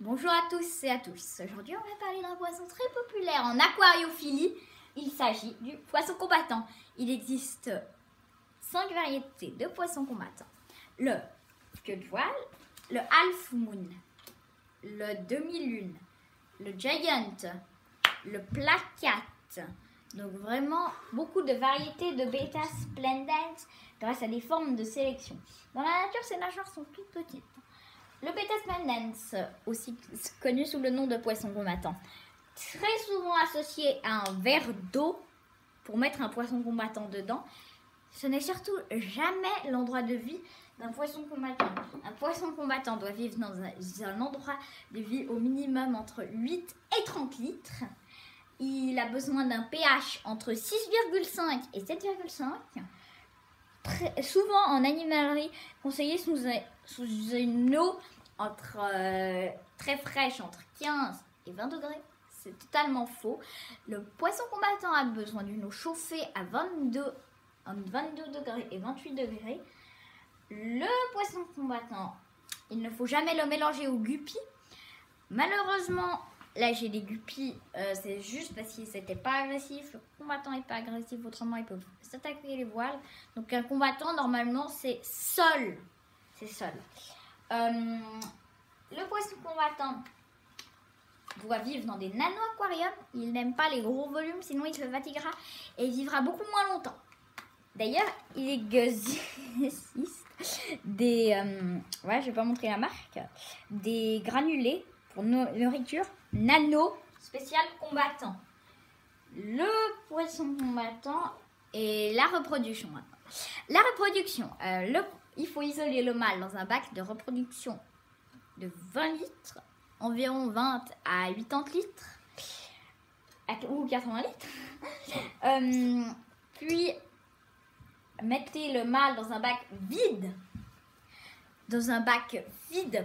Bonjour à tous et à tous. Aujourd'hui, on va parler d'un poisson très populaire en aquariophilie. Il s'agit du poisson combattant. Il existe 5 variétés de poissons combattants. Le queue de voile, le half moon, le demi-lune, le giant, le placate. Donc vraiment beaucoup de variétés de bêta splendens grâce à des formes de sélection. Dans la nature, ces nageoires sont toutes petites. Le bêta splendens, aussi connu sous le nom de poisson combattant, très souvent associé à un verre d'eau pour mettre un poisson combattant dedans. Ce n'est surtout jamais l'endroit de vie d'un poisson combattant. Un poisson combattant doit vivre dans un endroit de vie au minimum entre 8 et 30 litres. Il a besoin d'un pH entre 6,5 et 7,5. Souvent en animalerie, conseillé sous une eau très fraîche, entre 15 et 20 degrés. C'est totalement faux. Le poisson combattant a besoin d'une eau chauffée à 22 degrés et 28 degrés. Le poisson combattant, il ne faut jamais le mélanger aux guppies. Malheureusement, là j'ai des guppies, c'est juste parce qu'ils n'étaient pas agressifs. Le combattant n'est pas agressif, autrement ils peuvent s'attaquer les voiles. Donc un combattant, normalement, c'est seul. C'est seul. Le poisson combattant doit vivre dans des nano-aquariums. Il n'aime pas les gros volumes, sinon il se fatiguera et il vivra beaucoup moins longtemps. D'ailleurs, il existe des... ouais, je vais pas montrer la marque. Des granulés pour nourriture nano spécial combattant. Le poisson combattant et la reproduction. La reproduction, il faut isoler le mâle dans un bac de reproduction de 20 litres, environ 20 à 80 litres, ou 80 litres. Puis, mettez le mâle dans un bac vide.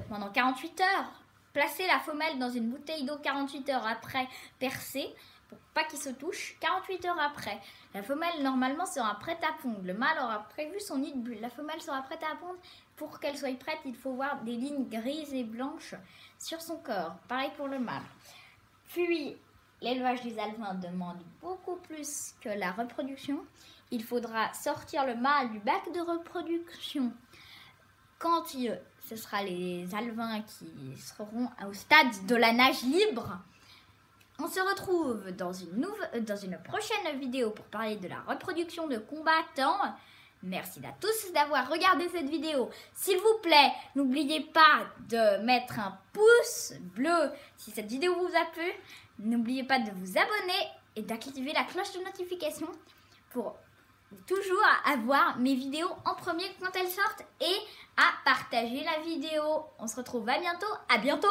Pendant 48 heures. Placez la femelle dans une bouteille d'eau 48 heures après, percée, pour pas qu'il se touche. 48 heures après, la femelle normalement sera prête à pondre. Le mâle aura prévu son nid de bulle. La femelle sera prête à pondre. Pour qu'elle soit prête, il faut voir des lignes grises et blanches sur son corps. Pareil pour le mâle. Puis, l'élevage des alevins demande beaucoup plus que la reproduction. Il faudra sortir le mâle du bac de reproduction quand ce sera les alevins qui seront au stade de la nage libre. On se retrouve dans une prochaine vidéo pour parler de la reproduction de combattants. Merci à tous d'avoir regardé cette vidéo. S'il vous plaît, n'oubliez pas de mettre un pouce bleu si cette vidéo vous a plu. N'oubliez pas de vous abonner et d'activer la cloche de notification pour toujours avoir mes vidéos en premier quand elles sortent et à partager la vidéo. On se retrouve à bientôt. À bientôt.